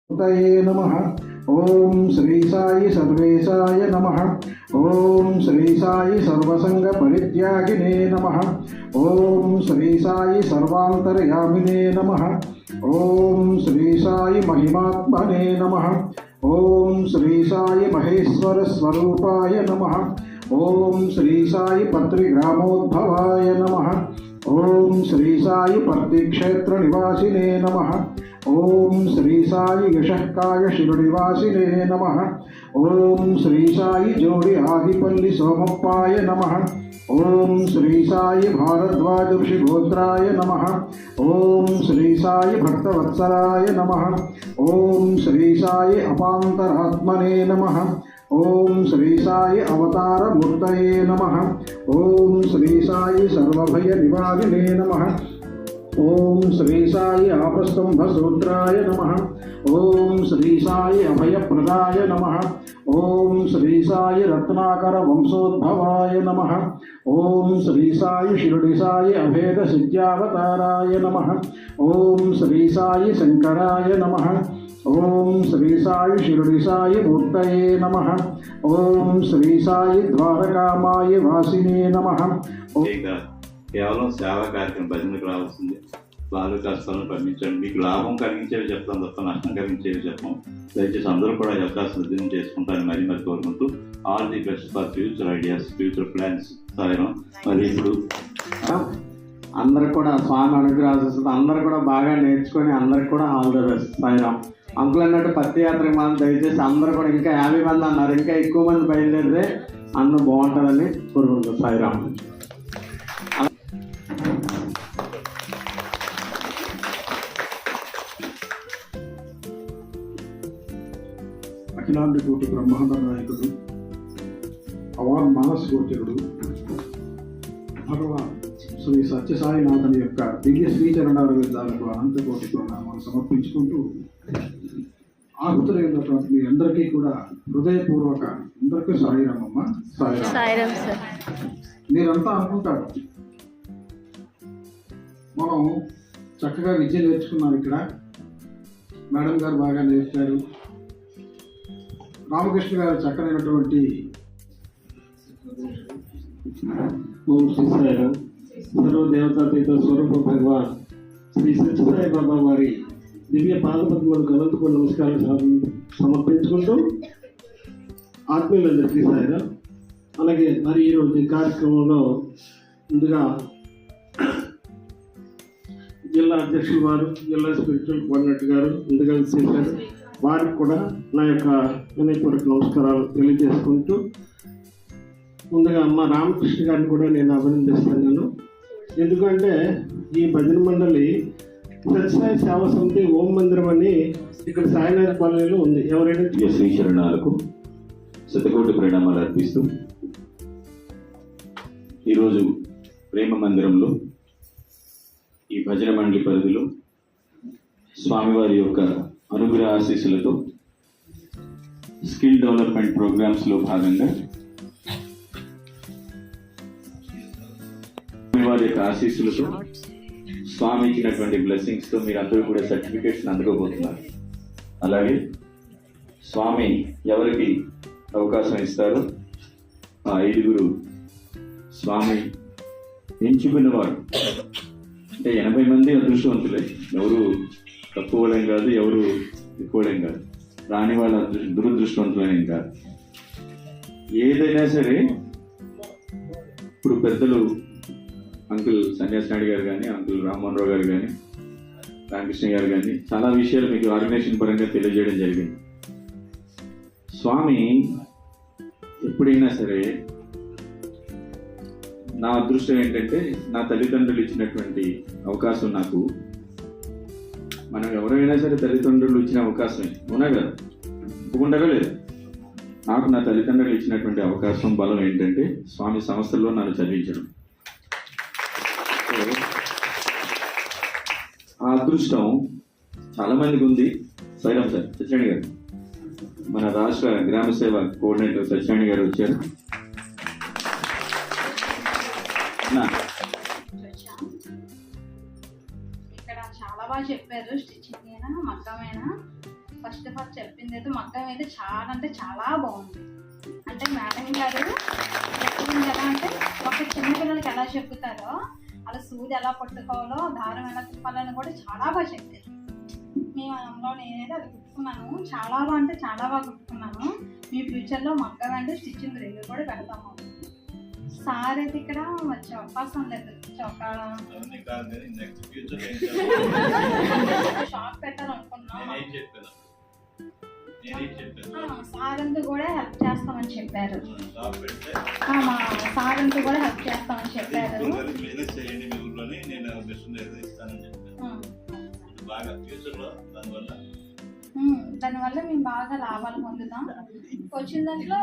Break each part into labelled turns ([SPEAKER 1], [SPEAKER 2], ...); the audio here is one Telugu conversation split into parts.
[SPEAKER 1] नमः। ओम श्री साई सर्वेशाय नमः। ओम श्री साई सर्वसंग परित्यागिने नमः। ओम श्री साई सर्वांतर्यामिने नमः। ओम श्री साई महिमात्मने नमः। ओम श्री साई महेश्वर स्वरूपाय नमः। ओम श्री साई पत्रिग्रामोद्भवाय नमः। ओम श्री साई पर्तिक्षेत्र निवासिने नमः। ओम श्री साई यशःकाय शिवनिवासिने नमः। ओम श्री साई जोड़ी आदिपल्ली सोमप्पाय नमः। ओम श्री साई भारद्वाज ऋषिगोत्राय नमः। ओम श्री साई भक्तवत्सलाय नमः। ओम श्री साई अपान्तरात्मने नमः। ओम श्री साई अवतार मूर्तये नमः। ओम श्री साई सर्वभय निवारिणे नमः। ओम श्री साई आपस्तंभ सूत्राय नमः। ओम श्री साई अभयप्रदाय नमः। ओम श्री साई रत्नाकर वंशोद्भवाय नमः। ओम श्री साई शिरडी साई अभेद सिद्ध्यावताराय नमः। ओम श्री साई शंकराय नमः। ओम श्री साई शिरडी साई मूर्तये नमः। ओम श्री साई द्वारकामाय वासिने नमः।
[SPEAKER 2] కేవలం సేవా కార్యక్రమం భజనకు రావాల్సింది. బాలు కష్టాలను పండించండి. మీకు లాభం కలిగించేవి చెప్తాం తప్ప నష్టం కలిగించేవి చెప్పాం. దయచేసి అందరూ కూడా ఈ అవకాశం ఉద్యమం చేసుకుంటారని మరి కోరుకుంటూ all the best for future ideas, future plans. సాయం మరి ఇప్పుడు
[SPEAKER 3] అందరు కూడా స్వామి అనుగ్రహిస్తుంది. అందరు కూడా బాగా నేర్చుకొని అందరికి కూడా all the best. Sairam. Uncle అన్నట్టు పత్తి యాత్రకు మనం దయచేసి అందరూ కూడా ఇంకా 50 మంది అన్నారు, ఇంకా ఎక్కువ మంది బయలుదేరితే అన్నం బాగుంటుందని కోరుకుంటాం. సాయిరాం.
[SPEAKER 1] అఖిలాండ కోటి బ్రహ్మాండ నాయకుడు, అవార్ మానస గోచరుడు భగవాన్ శ్రీ సత్యసాయినాథన్ యొక్క దివ్య శ్రీచరణాల విధాలకు అనంతకోటి ప్రణామాలు సమర్పించుకుంటూ ఆహుతులైనటువంటి మీ అందరికీ కూడా హృదయపూర్వక అందరికీ సాయిరామమ్మ. సాయిరాం. మీరంతా అనుకుంటారు మనం చక్కగా విద్య నేర్చుకున్నాం, ఇక్కడ మేడం గారు బాగా నేర్పారు, రామకృష్ణ గారు చక్కనైనటువంటి
[SPEAKER 4] ఓం శ్రీ సాయిరాం. సర్వదేవతాతీత స్వరూప భగవాన్ శ్రీ సత్యసాయి బాబా వారి దివ్య పాదపద్మలకు అనంతపురం నమస్కారాలు సమర్పించుకుంటూ ఆత్మీయులందరికీ సాయిరాం. అలాగే మరి ఈరోజు ఈ కార్యక్రమంలో ముందుగా జిల్లా అధ్యక్షులు వారు, జిల్లా స్పిరిచువల్ కోఆర్డినేటర్ గారు ముందుగా చేశారు. వారికి కూడా నా యొక్క వినయపూర్వక నమస్కారాలు తెలియజేసుకుంటూ ముందుగా అమ్మ రామకృష్ణ గారిని కూడా నేను అభినందిస్తున్నాను. ఎందుకంటే ఈ భజన మండలి సత్యసాయి సేవా సమితి ఓం మందిరం అని ఇక్కడ సాయినాథ్ కాలనీలో ఉంది. ఎవరైనా
[SPEAKER 2] శ్రీచరణాలకు శతకోటి ప్రణామాలు అర్పిస్తూ ఈరోజు ప్రేమ మందిరంలో ఈ భజన మండలి పరిధిలో స్వామివారి యొక్క అనుగ్రహ ఆశీస్సులతో స్కిల్ డెవలప్మెంట్ ప్రోగ్రామ్స్లో భాగంగా స్వామివారి యొక్క ఆశీస్సులతో స్వామి ఇచ్చినటువంటి బ్లెస్సింగ్స్తో మీరు అందరూ కూడా సర్టిఫికేట్స్ అందుకోబోతున్నారు. అలాగే స్వామి ఎవరికి అవకాశం ఇస్తారో ఆ 5గురు స్వామి ఎంచుకున్నవారు, అంటే 80 మంది అదృష్టవంతులే, ఎవరు తక్కువలేం కాదు, ఎవరు ఎక్కువలేం కాదు, రాని వాళ్ళ దురదృష్టవంతులేం కాదు. ఏదైనా సరే ఇప్పుడు పెద్దలు అంకుల్ సన్యాసి నాయుడు గారు కానీ, అంకుల్ రామ్మోహన్ రావు గారు కానీ, రామకృష్ణ గారు కానీ చాలా విషయాలు మీకు ఆర్గనైజేషన్ పరంగా తెలియజేయడం జరిగింది. స్వామి ఎప్పుడైనా సరే నా అదృష్టం ఏంటంటే నా తల్లిదండ్రులు ఇచ్చినటువంటి అవకాశం నాకు. మనం ఎవరైనా సరే తల్లిదండ్రులు ఇచ్చిన అవకాశమే, అవునా కదా, ఒప్పుకుంటారా లేదా? నాకు నా తల్లిదండ్రులు ఇచ్చినటువంటి అవకాశం బలం ఏంటంటే స్వామి సంస్థల్లో నన్ను చదివించడం. ఆ అదృష్టం చాలా మందికి ఉంది. సైరాం సార్, సత్యనారాయణ గారు, మన రాష్ట్ర గ్రామ సేవ కోఆర్డినేటర్ సత్యనారాయణ గారు వచ్చారు.
[SPEAKER 5] ఇక్కడ చాలా బాగా చెప్పారు. స్టిచ్చింగ్ అయినా మగ్గమైనా ఫస్ట్ ఆఫ్ ఆల్ చెప్పింది అయితే మగ్గం అయితే చాలా అంటే చాలా బాగుంది. అంటే మేడం గారు చెప్పింది ఎలా అంటే ఒక చిన్నపిల్లలకి ఎలా చెప్పుతారో అలా సూది ఎలా పట్టుకోవాలో దారం ఎలా తిప్పాలని కూడా చాలా బాగా చెప్పారు. మేము అందులో నేనైతే అది కుట్టుకున్నాను, చాలా బాగా అంటే చాలా బాగా కుట్టుకున్నాను. మీ ఫ్యూచర్లో మగ్గం అంటే స్టిచ్చింగ్ రేంజ్ కూడా పెడతాము. సార్ అయితే ఇక్కడ వచ్చే అవకాశం లేదు. షాప్ పెట్టాలనుకున్నాం. సార్ అంతా కూడా హెల్ప్ చేస్తామని చెప్పారు. మా సార్ అంతా కూడా హెల్ప్ చేస్తామని చెప్పారు. దానివల్ల మేము బాగా లాభాలు పొందుతాం. వచ్చిన దాంట్లో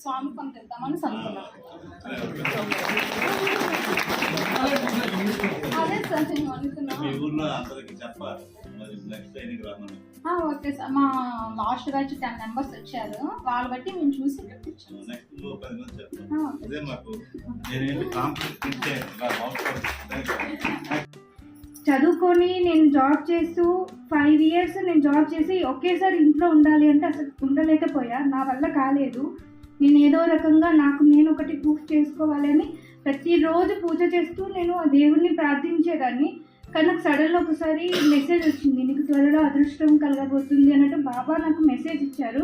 [SPEAKER 5] స్వామి పంపిద్దామని అనుకున్నాం. అదే సార్ మేము అనుకున్నాం. ఓకే సార్, మా లాస్ట్ బ్యాచ్ 10 members వచ్చారు. వాళ్ళ బట్టి మేము చూసి
[SPEAKER 6] చదువుకొని నేను జాబ్ చేస్తూ 5 years నేను జాబ్ చేసి ఒకేసారి ఇంట్లో ఉండాలి అంటే అసలు ఉండలేకపోయా. నా వల్ల కాలేదు. నేను ఏదో రకంగా నేను ఒకటి ప్రూఫ్ చేసుకోవాలని ప్రతిరోజు పూజ చేస్తూ నేను ఆ దేవుణ్ణి ప్రార్థించేదాన్ని. కానీ నాకు సడన్గా ఒకసారి మెసేజ్ వచ్చింది, నీకు త్వరలో అదృష్టం కలగబోతుంది అన్నట్టు బాబా నాకు మెసేజ్ ఇచ్చారు.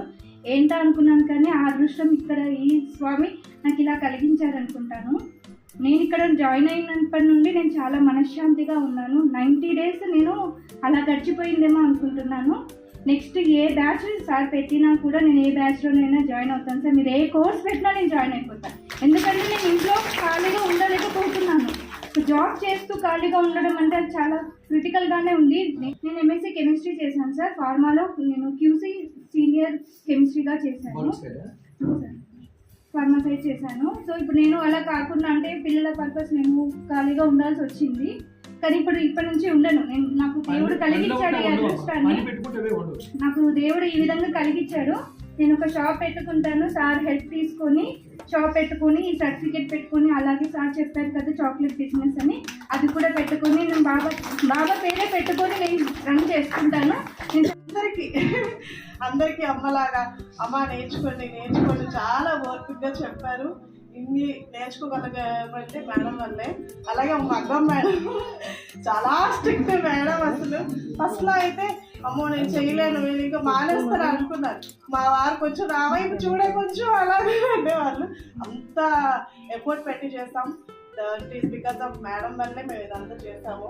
[SPEAKER 6] ఏంటా అనుకున్నాను, కానీ ఆ అదృష్టం ఇక్కడ ఈ స్వామి నాకు ఇలా కలిగించారనుకుంటాను. నేను ఇక్కడ జాయిన్ అయినప్పటి నుండి నేను చాలా మనశ్శాంతిగా ఉన్నాను. 90 days నేను అలా గడిచిపోయిందేమో అనుకుంటున్నాను. నెక్స్ట్ ఏ బ్యాచ్ సార్ పెట్టినా కూడా నేను ఏ బ్యాచ్లోనైనా జాయిన్ అవుతాను సార్. మీరు ఏ కోర్స్ పెట్టినా నేను జాయిన్ అయిపోతాను. ఎందుకంటే నేను ఇంట్లో ఖాళీగా ఉండలేకపోతున్నాను. జాబ్ చేస్తూ ఖాళీగా ఉండడం అంటే అది చాలా క్రిటికల్గానే ఉంది. నేను MSc కెమిస్ట్రీ చేశాను సార్. ఫార్మాలో నేను QC సీనియర్ కెమిస్ట్రీగా చేశాను, ఫార్మసైజ్ చేశాను. సో ఇప్పుడు నేను అలా కాకుండా అంటే పిల్లల పర్పస్ నేను ఖాళీగా ఉండాల్సి వచ్చింది. కానీ ఇప్పటి నుంచి ఉండను. నాకు దేవుడు కలిగించాడు ఈ అదృష్టాన్ని. నాకు దేవుడు ఈ విధంగా కలిగించాడు. నేను ఒక షాప్ పెట్టుకుంటాను. సార్ హెల్ప్ తీసుకొని షాప్ పెట్టుకొని ఈ సర్టిఫికేట్ పెట్టుకొని, అలాగే సార్ చెప్పారు కదా చాక్లెట్ బిజినెస్ అని, అది కూడా పెట్టుకొని నేను బాబా పేరే పెట్టుకొని నేను రన్ చేసుకుంటాను. నేను
[SPEAKER 7] అందరికీ అమ్మలాగా అమ్మ నేర్చుకోండి చాలా ఓర్పుగా చెప్పారు. ఇన్ని నేర్చుకోగలగబట్టే మేడం వల్లే. అలాగే మగ్గం మేడం చాలా స్ట్రిక్ట్ మేడం. అసలు ఫస్ట్లో అయితే అమ్మో నేను చేయలేను, నేను ఇంకా మానేస్తాను అనుకున్నాను. మా వారు కొంచెం నా వైపు చూడే కొంచెం అలాగే ఉండేవాళ్ళు. అంత ఎఫర్ట్ పెట్టి చేస్తాం. That is because of madam వల్లే మేము ఇదంతా చేస్తాము.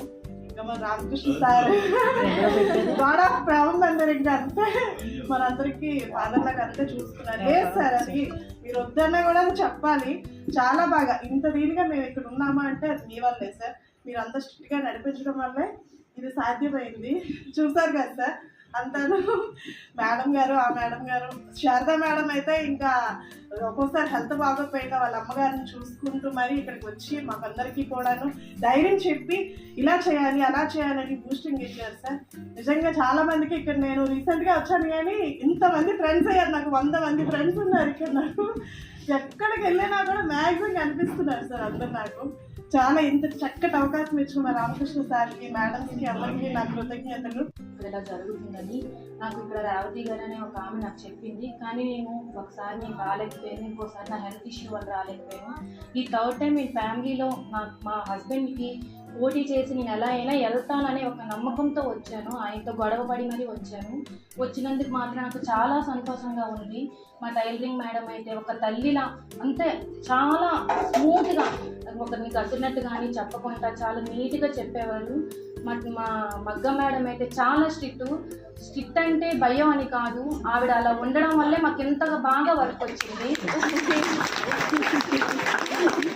[SPEAKER 7] ఇంకా మన Ramakrishna sir God of problem అందరు ఇంకా అంతే మనందరికీ ఫాదర్లకు అంతే చూస్తున్నారు. లేదు సార్ అది మీరు వద్దన్నా కూడా చెప్పాలి. చాలా బాగా ఇంత దీనిగా మేము ఇక్కడ ఉన్నామా అంటే అది మీ వల్లే సార్. మీరు అంత స్ట్రిక్ట్గా నడిపించడం వల్లే ఇది సాధ్యమైంది. చూసారు కదా సార్ అంతాను. మేడం గారు, ఆ మేడం గారు, శారదా మేడం అయితే ఇంకా ఒక్కోసారి హెల్త్ బాగోకపోయినా వాళ్ళ అమ్మగారిని చూసుకుంటూ మరి ఇక్కడికి వచ్చి మాకందరికీ కూడాను ధైర్యం చెప్పి ఇలా చేయాలి అలా చేయాలని బూస్టింగ్ ఇచ్చారు సార్. నిజంగా చాలా మందికి ఇక్కడ నేను రీసెంట్గా వచ్చాను కానీ ఇంతమంది ఫ్రెండ్స్ అయ్యారు. నాకు 100 మంది ఫ్రెండ్స్ ఉన్నారు ఇక్కడ. నాకు ఎక్కడికి వెళ్ళినా కూడా మ్యాక్సిమం కనిపిస్తున్నారు సార్ అందరు. నాకు చాలా ఇంత చక్కటి అవకాశం ఇచ్చిన మా రామకృష్ణ సార్కి, మేడంకి, అందరికీ నా కృతజ్ఞతలు.
[SPEAKER 8] ఇలా జరుగుతుందని నాకు ఇక్కడ రేవతి గారు అనే ఒక ఆమె నాకు చెప్పింది. కానీ నేను ఒకసారి నేను రాలేకపోయాను, ఇంకోసారి నా హెల్త్ ఇష్యూ వల్ల రాలేకపోయాను. ఈ 3rd time నేను ఫ్యామిలీలో మా హస్బెండ్కి పోటీ చేసి నేను ఎలా అయినా వెళ్తాననే ఒక నమ్మకంతో వచ్చాను. ఆయనతో గొడవపడి మరీ వచ్చాను. వచ్చినందుకు మాత్రం నాకు చాలా సంతోషంగా ఉంది. మా టైలరింగ్ మేడం అయితే ఒక తల్లిలా అంతే చాలా స్మూత్గా ఒకరిని కట్టినట్టు కానీ చెప్పకుండా చాలా నీట్గా చెప్పేవారు. మా మగ్గ మేడం అయితే చాలా స్ట్రిక్ట్ అంటే భయం అని కాదు, ఆవిడ అలా ఉండడం వల్లే మాకు ఎంతగా బాగా వర్క్ వచ్చింది.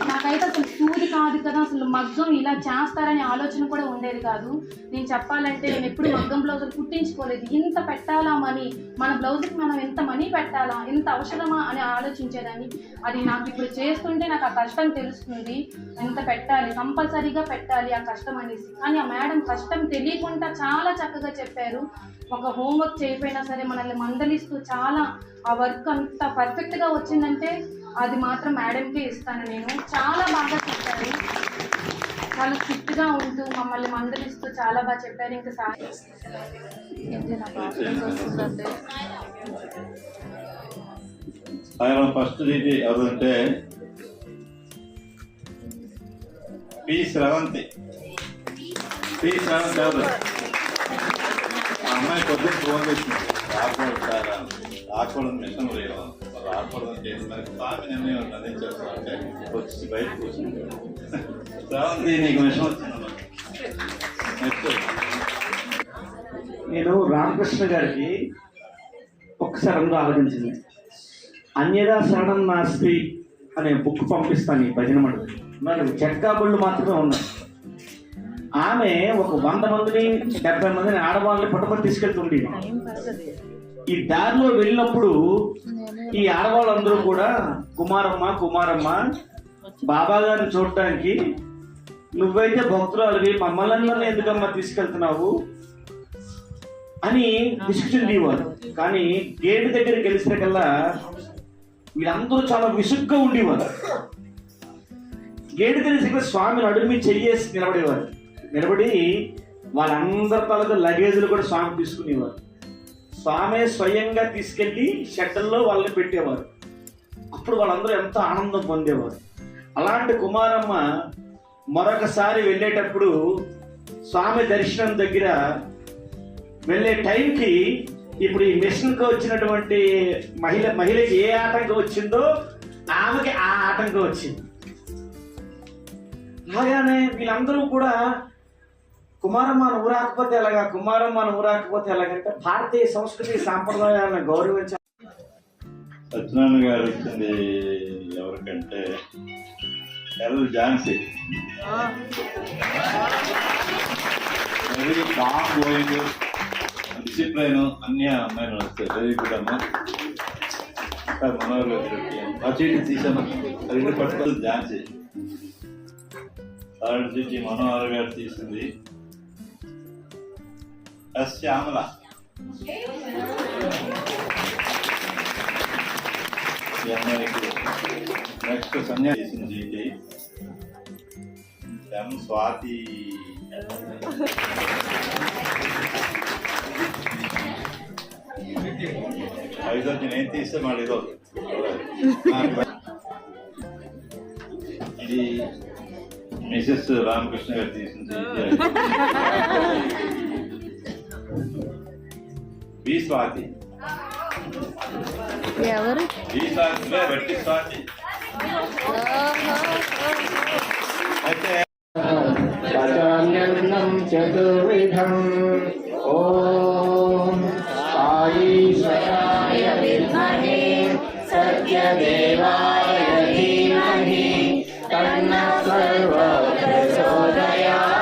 [SPEAKER 8] నాకైతే అసలు సూది కాదు కదా, అసలు మగ్గం ఇలా చేస్తారనే ఆలోచన కూడా ఉండేది కాదు. నేను చెప్పాలంటే నేను ఎప్పుడు మగ్గం బ్లౌజులు కుట్టించుకోలేదు. ఇంత పెట్టాలా మనీ, మన బ్లౌజ్కి మనం ఎంత మనీ పెట్టాలా, ఎంత అవసరమా అని ఆలోచించేదాన్ని. అది నాకు ఇప్పుడు చేస్తుంటే నాకు ఆ కష్టం తెలుస్తుంది. ఎంత పెట్టాలి, కంపల్సరీగా పెట్టాలి ఆ కష్టం అనేసి. కానీ ఆ మేడం కష్టం తెలియకుండా చాలా చక్కగా చెప్పారు. ఒక హోంవర్క్ చేయకపోయినా సరే మనల్ని మందలిస్తూ చాలా ఆ వర్క్ అంత పర్ఫెక్ట్గా వచ్చిందంటే అది మాత్రం మేడంకే ఇస్తాను నేను. చాలా బాగా చెప్పారు. చాలా స్ట్రిక్ట్గా ఉంటూ మమ్మల్ని మందలిస్తూ చాలా బాగా చెప్పారు. ఇంకా
[SPEAKER 2] ఆయన ఫస్ట్ ఇది ఎవరంటే పి శ్రవంతి ఎవరు? ఆ అమ్మాయి పొద్దున్న ఫోన్ చేసింది, రాకూడదు మిషన్ లేదు, రాకూడదు చేసి మరి స్వామి నిర్ణయం అదే చేస్తామంటే వచ్చి బయట కూర్చుంది. శ్రవంతి నీకు మిషన్ వచ్చిందమ్మా.
[SPEAKER 9] నేను రామకృష్ణ గారికి ఒకసారి అందరూ ఆలోచించింది. అన్యదా శరణం నాస్తి అనే బుక్ పంపిస్తాను ఈ భజన మండలి. మరి చెక్కాబుళ్ళు మాత్రమే ఉన్నాయి. ఆమె ఒక 100 మందిని 70 మందిని ఆడవాళ్ళని పట్టుకొని తీసుకెళ్తుంది. ఈ దారిలో వెళ్ళినప్పుడు ఈ ఆడవాళ్ళందరూ కూడా కుమారమ్మ బాబా గారిని చూడటానికి నువ్వైతే భక్తురాలివి, మమ్మల్ని ఎందుకమ్మా తీసుకెళ్తున్నావు అని డిస్కషన్ ఇవ్వాలి. కానీ గేటు దగ్గరికి గెలిస్తే కల్లా వీళ్ళందరూ చాలా విసుగ్గా ఉండేవారు. గేటు తెలిసి స్వామిని అడుగు చెయ్యేసి నిలబడేవారు. నిలబడి వాళ్ళందరి తాలూకు లగేజీలు కూడా స్వామి తీసుకునేవారు. స్వామి స్వయంగా తీసుకెళ్ళి షెడ్డల్లో వాళ్ళని పెట్టేవారు. అప్పుడు వాళ్ళందరూ ఎంతో ఆనందం పొందేవారు. అలాంటి కుమారమ్మ మరొకసారి వెళ్ళేటప్పుడు స్వామి దర్శనం దగ్గర వెళ్ళే టైంకి ఇప్పుడు ఈ మిషన్కి వచ్చినటువంటి మహిళకి ఏ ఆటంకం వచ్చిందో ఆమెకి ఆ ఆటంకం వచ్చింది. అలాగానే వీళ్ళందరూ కూడా కుమారమ్మ నువ్వు రాకపోతే ఎలాగంటే భారతీయ సంస్కృతి సాంప్రదాయాలను గౌరవించాలి.
[SPEAKER 2] సత్యనారాయణ గారు ఇచ్చింది ఎవరికంటే Jhansi. Very calm going, discipline అన్ని అమ్మాయిలు వస్తాయి. వెరీ గుడ్ అమ్మా. మనోహర్ చీటీ తీసాను, అది పట్టుకోవాలి. ఝాన్సీ థర్డ్ చీటీ మనోహర్ గారు తీసింది. శ్యామల నెక్స్ట్ సంధ్య తీసిన చీటీ. స్వాతి ఐదొచ్చి నేను తీస్తే మళ్ళీ ఈరోజు ఇది మిసెస్ రామకృష్ణ గారు తీసింది. బి స్వాతి
[SPEAKER 10] ఎవరు?
[SPEAKER 2] బట్టి స్వాతి అయితే
[SPEAKER 3] చతుర్విధం. ఓం సాయీశ్వరాయ విద్మహే సత్యదేవాయ ధీమహి తన్నః సర్వం ప్రచోదయాత్.